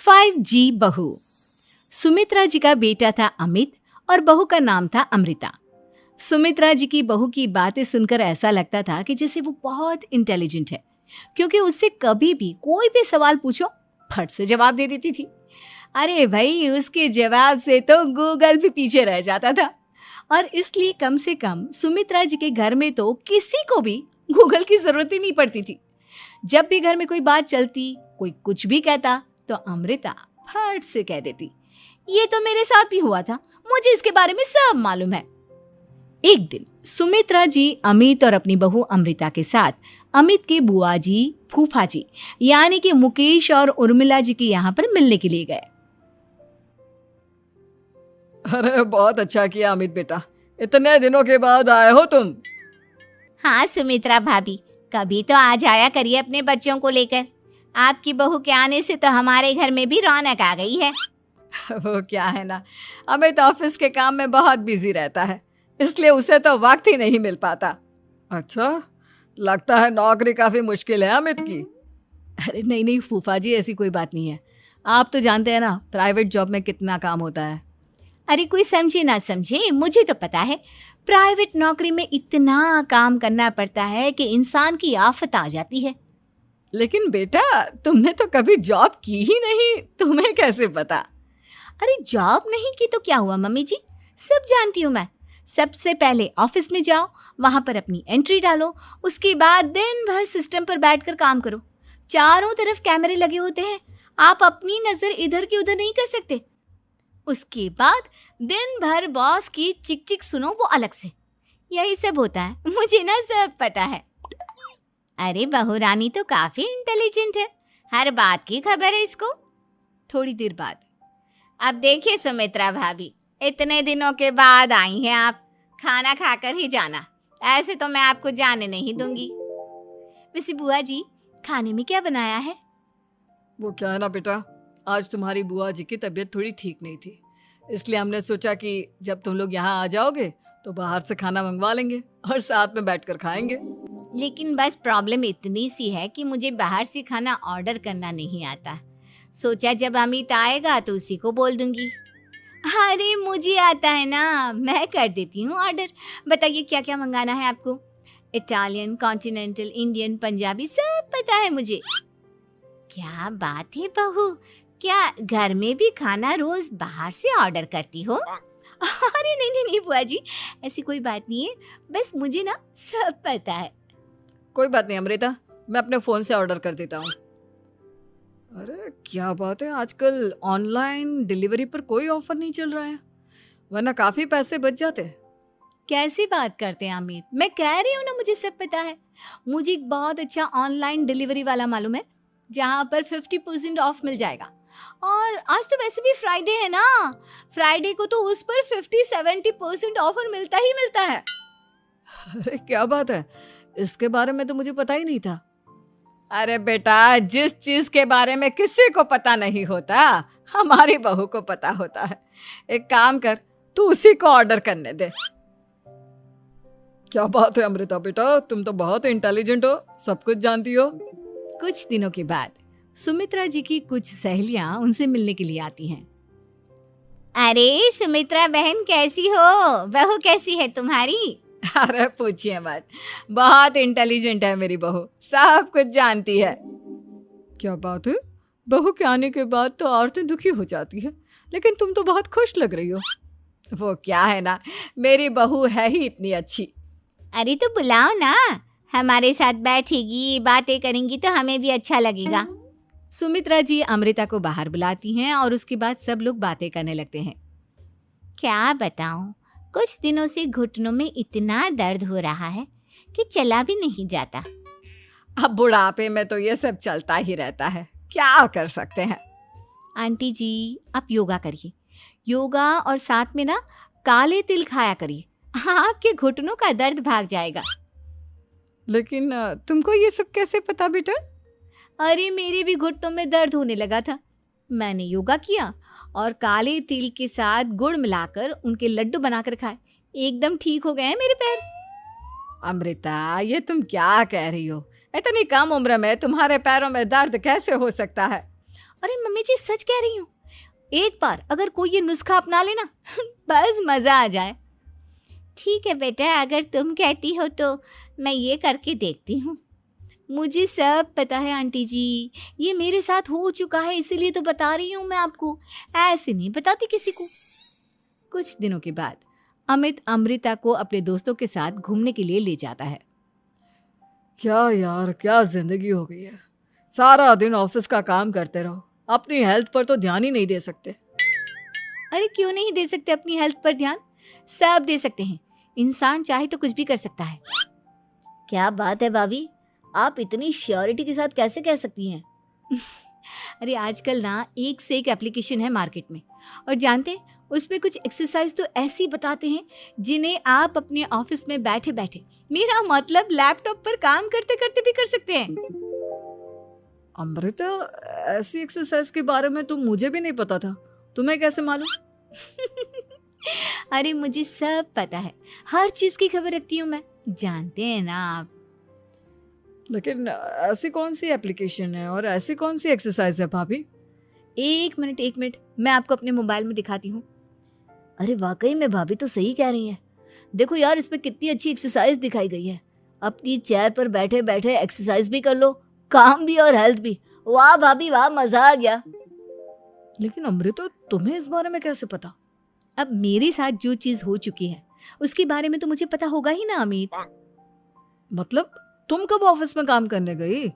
5G बहू। सुमित्रा जी का बेटा था अमित और बहू का नाम था अमृता। सुमित्रा जी की बहू की बातें सुनकर ऐसा लगता था कि जैसे वो बहुत इंटेलिजेंट है, क्योंकि उससे कभी भी कोई भी सवाल पूछो फट से जवाब दे देती थी। अरे भाई, उसके जवाब से तो गूगल भी पीछे रह जाता था। और इसलिए कम से कम सुमित्रा जी के घर में तो किसी को भी गूगल की जरूरत ही नहीं पड़ती थी। जब भी घर में कोई बात चलती, कोई कुछ भी कहता, तो अमृता फट से कह देती, ये तो मेरे साथ भी हुआ था, मुझे इसके बारे में सब मालूम है। एक दिन सुमित्रा जी अमित और अपनी बहू अमृता के साथ अमित के बुआ जी, फूफा जी यानी कि मुकेश और उर्मिला जी के यहाँ पर मिलने के लिए गए। अरे बहुत अच्छा किया अमित बेटा, इतने दिनों के बाद आए हो तुम। हाँ सुमित्रा भाभी, कभी तो आ जाया करिए अपने बच्चों को लेकर। आपकी बहू के आने से तो हमारे घर में भी रौनक आ गई है। वो क्या है ना, अमित ऑफिस के काम में बहुत बिजी रहता है, इसलिए उसे तो वक्त ही नहीं मिल पाता। अच्छा, लगता है नौकरी काफी मुश्किल है अमित की। अरे नहीं फूफा जी, ऐसी कोई बात नहीं है। आप तो जानते हैं ना प्राइवेट जॉब में कितना काम होता है। अरे कोई समझे ना समझे, मुझे तो पता है प्राइवेट नौकरी में इतना काम करना पड़ता है कि इंसान की आफत आ जाती है। लेकिन बेटा, तुमने तो कभी जॉब की ही नहीं, तुम्हें कैसे पता? अरे जॉब नहीं की तो क्या हुआ मम्मी जी, सब जानती हूँ मैं। सबसे पहले ऑफिस में जाओ, वहां पर अपनी एंट्री डालो, उसके बाद दिन भर सिस्टम पर बैठकर काम करो। चारों तरफ कैमरे लगे होते हैं, आप अपनी नजर इधर की उधर नहीं कर सकते। उसके बाद दिन भर बॉस की चिक चिक सुनो, वो अलग से। यही सब होता है, मुझे ना सब पता है। अरे बहू रानी तो काफी इंटेलिजेंट है, हर बात की खबर है इसको। थोड़ी देर बाद, अब देखिए सुमित्रा भाभी, इतने दिनों के बाद आई हैं आप, खाना खाकर ही जाना, ऐसे तो मैं आपको जाने नहीं दूंगी। वैसे बुआ जी, खाने में क्या बनाया है? वो क्या है ना बेटा, आज तुम्हारी बुआ जी की तबीयत थोड़ी ठीक नहीं थी, इसलिए हमने सोचा कि जब तुम लोग यहाँ आ जाओगे तो बाहर से खाना मंगवा लेंगे और साथ में बैठकर खाएंगे। लेकिन बस प्रॉब्लम इतनी सी है कि मुझे बाहर से खाना ऑर्डर करना नहीं आता। सोचा जब अमित आएगा तो उसी को बोल दूंगी। अरे मुझे आता है ना, मैं कर देती हूँ ऑर्डर। बताइए क्या क्या मंगाना है आपको? इटालियन, कॉन्टिनेंटल, इंडियन, पंजाबी, सब पता है मुझे। क्या बात है बहू, क्या घर में भी खाना रोज बाहर से ऑर्डर करती हो? अरे नहीं बुआ जी, ऐसी कोई बात नहीं है, बस मुझे ना सब पता है। कोई बात नहीं अमृता, मैं अपने फोन से ऑर्डर कर देता हूँ। अरे क्या बात है, आजकल ऑनलाइन डिलीवरी पर कोई ऑफर नहीं चल रहा है, वरना काफी पैसे बच जाते हैं। कैसी बात करते हैं अमित, मैं कह रही हूँ ना मुझे सब पता है। मुझे एक बहुत अच्छा ऑनलाइन डिलीवरी वाला मालूम है, जहाँ पर 50% ऑफ मिल जाएगा। और आज तो वैसे भी फ्राइडे है ना, फ्राइडे को तो उस पर 50-70% ऑफर मिलता ही मिलता है। अरे क्या बात है, इसके बारे में तो मुझे पता ही नहीं था। अरे बेटा, जिस चीज के बारे में किसी को पता नहीं होता, हमारी बहू को पता होता है। एक काम कर, तू उसी को ऑर्डर करने दे। क्या बात है अमृता बेटा, तुम तो बहुत इंटेलिजेंट हो, सब कुछ जानती हो। कुछ दिनों के बाद सुमित्रा जी की कुछ सहेलियां उनसे मिलने के लिए आती हैं। अरे सुमित्रा बहन कैसी हो, बहू कैसी है तुम्हारी? अरे पूछिए मत, बहुत इंटेलिजेंट है मेरी बहू, सब कुछ जानती है। क्या बात है, बहू के आने के बाद तो औरतें दुखी हो जाती है, लेकिन तुम तो बहुत खुश लग रही हो। वो क्या है ना, मेरी बहू है ही इतनी अच्छी। अरे तो बुलाओ ना, हमारे साथ बैठेगी, बातें करेंगी तो हमें भी अच्छा लगेगा। सुमित्रा जी अमृता को बाहर बुलाती हैं और उसके बाद सब लोग बातें करने लगते हैं। क्या बताऊं, कुछ दिनों से घुटनों में इतना दर्द हो रहा है कि चला भी नहीं जाता। अब बुढ़ापे में तो ये सब चलता ही रहता है, क्या कर सकते हैं। आंटी जी, आप योगा करिए, योगा और साथ में ना काले तिल खाया करिए, आपके घुटनों का दर्द भाग जाएगा। लेकिन तुमको ये सब कैसे पता बेटा? अरे मेरे भी घुटनों में दर्द होने लगा था, मैंने योगा किया और काले तिल के साथ गुड़ मिलाकर उनके लड्डू बनाकर खाए, एकदम ठीक हो गए हैं मेरे पैर। अमृता, ये तुम क्या कह रही हो? इतनी कम उम्र में तुम्हारे पैरों में दर्द कैसे हो सकता है? अरे मम्मी जी सच कह रही हूँ, एक बार अगर कोई ये नुस्खा अपना लेना बस मजा आ जाए। ठीक है बेटा, अगर तुम कहती हो तो मैं ये करके देखती हूँ। मुझे सब पता है आंटी जी, ये मेरे साथ हो चुका है, इसीलिए तो बता रही हूँ मैं आपको, ऐसे नहीं बताती किसी को। कुछ दिनों के बाद अमित अमृता को अपने दोस्तों के साथ घूमने के लिए ले जाता है। क्या यार, क्या जिंदगी हो गई है। सारा दिन ऑफिस का काम करते रहो, अपनी हेल्थ पर तो ध्यान ही नहीं दे सकते। अरे क्यों नहीं दे सकते अपनी हेल्थ पर ध्यान, सब दे सकते हैं। इंसान चाहे तो कुछ भी कर सकता है। क्या बात है भाभी, आप इतनी श्योरिटी के साथ कैसे कह सकती हैं? अरे आजकल ना एक से एक एप्लीकेशन है मार्केट में, और जानते हैं उसमें कुछ एक्सरसाइज तो ऐसी बताते हैं जिन्हें आप अपने ऑफिस में बैठे बैठे, मेरा मतलब लैपटॉप पर काम करते करते भी कर सकते हैं। अमृता, ऐसी एक्सरसाइज के बारे में तो मुझे भी नहीं पता था, तुम्हें कैसे मालूम? अरे मुझे सब पता है, हर चीज की खबर रखती हूँ मैं, जानते हैं ना आप। लेकिन ऐसी कौन सी एप्लीकेशन है और ऐसी कौन सी एक्सरसाइज है भाभी? एक मिनट, मैं आपको अपने मोबाइल में दिखाती हूँ। अरे वाकई में भाभी तो सही कह रही हैं। देखो यार, इसमें कितनी अच्छी एक्सरसाइज दिखाई गई है। अपनी चेयर पर बैठे बैठे एक्सरसाइज भी कर लो, काम भी और हेल्थ भी। वाह भाभी वाह, मजा आ गया। लेकिन अमृता, तुम्हें इस बारे में कैसे पता? अब मेरे साथ जो चीज हो चुकी है उसके बारे में तो मुझे पता होगा ही ना अमित। मतलब तुम कब ऑफिस में काम करने गई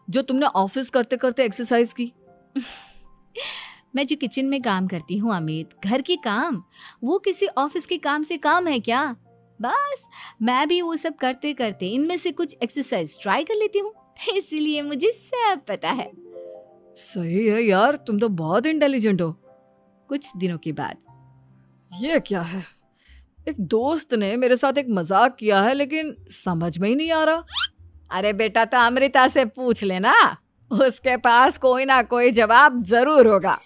जो तुमने ऑफिस करते करते एक्सरसाइज की? मैं जो किचन में काम करती हूँ अमित, घर के काम, वो किसी ऑफिस के काम से काम है क्या? बस मैं भी वो सब करते करते इनमें से कुछ एक्सरसाइज ट्राई कर लेती हूँ, इसीलिए मुझे सब पता है। सही है यार, तुम तो बहुत इंटेलिजेंट हो। कुछ दिनों के बाद ये क्या है, एक दोस्त ने मेरे साथ एक मजाक किया है लेकिन समझ में ही नहीं आ रहा। अरे बेटा, तो अमृता से पूछ लेना, उसके पास कोई ना कोई जवाब जरूर होगा।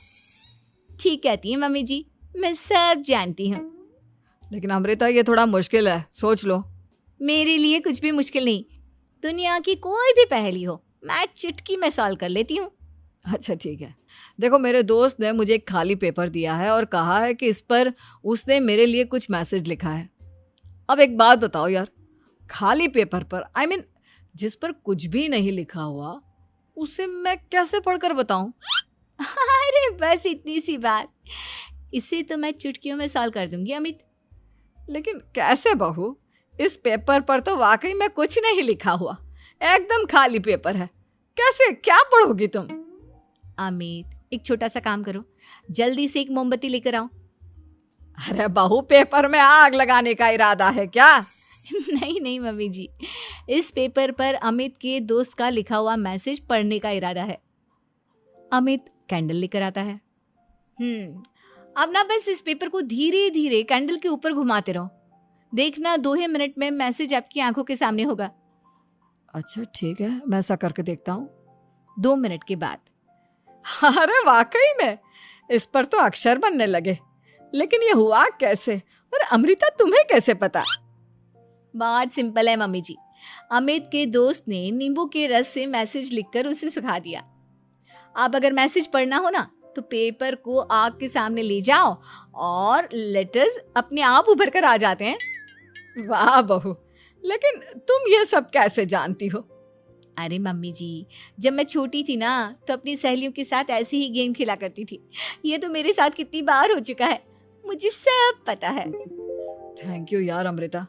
ठीक कहती है मम्मी जी, मैं सब जानती हूँ। लेकिन अमृता, ये थोड़ा मुश्किल है, सोच लो। मेरे लिए कुछ भी मुश्किल नहीं, दुनिया की कोई भी पहेली हो मैं चुटकी में सॉल्व कर लेती हूँ। अच्छा ठीक है, देखो मेरे दोस्त ने मुझे एक खाली पेपर दिया है और कहा है कि इस पर उसने मेरे लिए कुछ मैसेज लिखा है। अब एक बात बताओ यार, खाली पेपर पर, आई मीन जिस पर कुछ भी नहीं लिखा हुआ, उसे मैं कैसे पढ़कर बताऊं? अरे बस इतनी सी बात, इसे तो मैं चुटकियों में सॉल्व कर दूंगी अमित। लेकिन कैसे बहू, इस पेपर पर तो वाकई में कुछ नहीं लिखा हुआ, एकदम खाली पेपर है, कैसे, क्या पढ़ोगी तुम? अमित, एक छोटा सा काम करो, जल्दी से एक मोमबत्ती लेकर आओ। अरे बहू, पेपर में आग लगाने का इरादा है क्या? नहीं मम्मी जी, इस पेपर पर अमित के दोस्त का लिखा हुआ मैसेज पढ़ने का इरादा है। अमित कैंडल लेकर आता है। अब ना बस इस पेपर को धीरे धीरे कैंडल के ऊपर घुमाते रहो, देखना 2 ही मिनट में मैसेज आपकी आंखों के सामने होगा। अच्छा ठीक है, मैं ऐसा करके देखता हूँ। 2 मिनट के बाद अरे वाकई में इस पर तो अक्षर बनने लगे, लेकिन ये हुआ कैसे? और अमृता, तुम्हें कैसे पता? बहुत सिंपल है मम्मी जी, अमित के दोस्त ने नींबू के रस से मैसेज लिखकर उसे सुखा दिया। आप अगर मैसेज पढ़ना हो ना तो पेपर को आग के सामने ले जाओ और लेटर्स अपने आप उभर कर आ जाते हैं। वाह बहू, लेकिन तुम ये सब कैसे जानती हो? अरे मम्मी जी, जब मैं छोटी थी ना तो अपनी सहेलियों के साथ ऐसे ही गेम खेला करती थी। ये तो मेरे साथ कितनी बार हो चुका है, मुझे सब पता है। थैंक यू यार अमृता,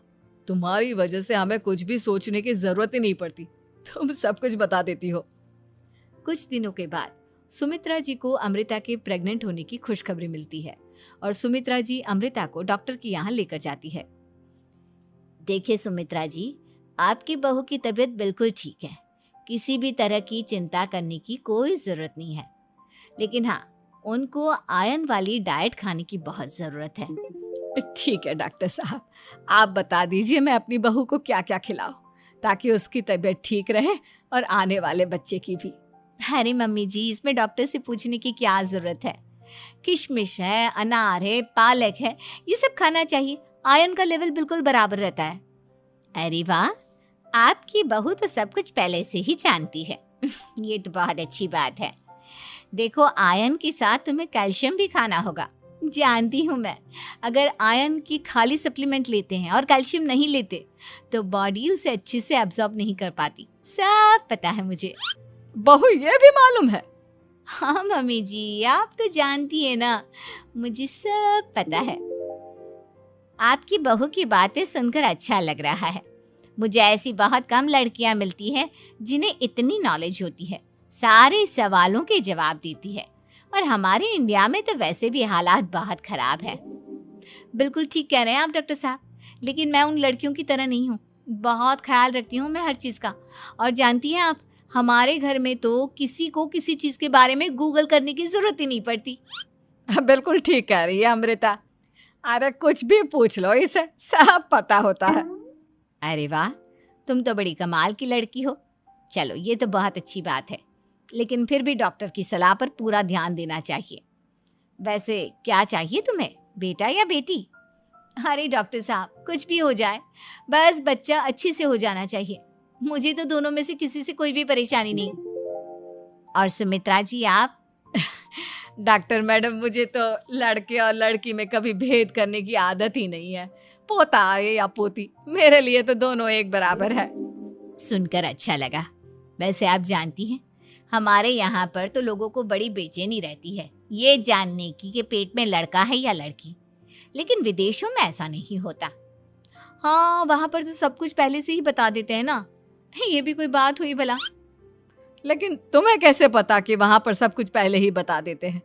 तुम्हारी वजह से हमें कुछ भी सोचने की जरूरत ही नहीं पड़ती, तुम सब कुछ बता देती हो। कुछ दिनों के बाद सुमित्रा जी को अमृता के प्रेग्नेंट होने की खुशखबरी मिलती है और सुमित्रा जी अमृता को डॉक्टर के यहाँ लेकर जाती है। देखिए सुमित्रा जी, आपकी बहू की तबीयत बिल्कुल ठीक है, किसी भी तरह की चिंता करने की कोई ज़रूरत नहीं है, लेकिन हाँ, उनको आयरन वाली डाइट खाने की बहुत ज़रूरत है। ठीक है डॉक्टर साहब, आप बता दीजिए मैं अपनी बहू को क्या क्या खिलाऊं ताकि उसकी तबीयत ठीक रहे और आने वाले बच्चे की भी। अरे मम्मी जी, इसमें डॉक्टर से पूछने की क्या ज़रूरत है, किशमिश है, अनार है, पालक है, ये सब खाना चाहिए, आयरन का लेवल बिल्कुल बराबर रहता है। अरे वाह, आपकी बहू तो सब कुछ पहले से ही जानती है। ये तो बहुत अच्छी बात है। देखो, आयरन के साथ तुम्हें कैल्शियम भी खाना होगा। जानती हूँ मैं, अगर आयरन की खाली सप्लीमेंट लेते हैं और कैल्शियम नहीं लेते तो बॉडी उसे अच्छे से एब्जॉर्ब नहीं कर पाती। सब पता है मुझे। बहू ये भी मालूम है? हाँ मम्मी जी, आप तो जानती है ना, मुझे सब पता है। आपकी बहू की बातें सुनकर अच्छा लग रहा है। मुझे ऐसी बहुत कम लड़कियां मिलती हैं जिन्हें इतनी नॉलेज होती है, सारे सवालों के जवाब देती है। और हमारे इंडिया में तो वैसे भी हालात बहुत खराब है। बिल्कुल ठीक कह रहे हैं आप डॉक्टर साहब, लेकिन मैं उन लड़कियों की तरह नहीं हूँ। बहुत ख्याल रखती हूँ मैं हर चीज़ का। और जानती हैं आप, हमारे घर में तो किसी को किसी चीज़ के बारे में गूगल करने की ज़रूरत ही नहीं पड़ती। बिल्कुल ठीक कह रही है अमृता। अरे कुछ भी पूछ लो, इसे सब पता होता है। अरे वाह, तुम तो बड़ी कमाल की लड़की हो। चलो, ये तो बहुत अच्छी बात है, लेकिन फिर भी डॉक्टर की सलाह पर पूरा ध्यान देना चाहिए। वैसे क्या चाहिए तुम्हें, बेटा या बेटी? अरे डॉक्टर साहब, कुछ भी हो जाए, बस बच्चा अच्छे से हो जाना चाहिए। मुझे तो दोनों में से किसी से कोई भी परेशानी नहीं। और सुमित्रा जी, आप? डॉक्टर मैडम, मुझे तो लड़के और लड़की में कभी भेद करने की आदत ही नहीं है। पोता आए या पोती, मेरे लिए तो दोनों एक बराबर है। सुनकर अच्छा लगा। वैसे आप जानती हैं, हमारे यहाँ पर तो लोगों को बड़ी बेचैनी रहती है ये जानने की कि पेट में लड़का है या लड़की, लेकिन विदेशों में ऐसा नहीं होता। हाँ, वहाँ पर तो सब कुछ पहले से ही बता देते हैं ना। ये भी कोई बात हुई भला? लेकिन तुम्हें कैसे पता कि वहां पर सब कुछ पहले ही बता देते हैं?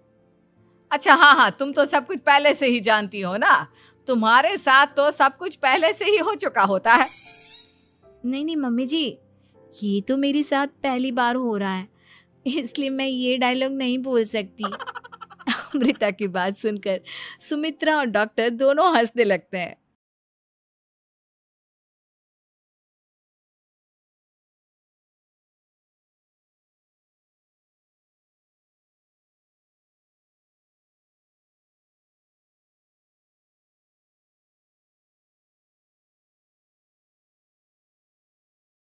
अच्छा हाँ, तुम तो सब कुछ पहले से ही जानती हो ना। तुम्हारे साथ तो सब कुछ पहले से ही हो चुका होता है। नहीं मम्मी जी, ये तो मेरे साथ पहली बार हो रहा है, इसलिए मैं ये डायलॉग नहीं बोल सकती। अमृता की बात सुनकर सुमित्रा और डॉक्टर दोनों हंसने लगते हैं।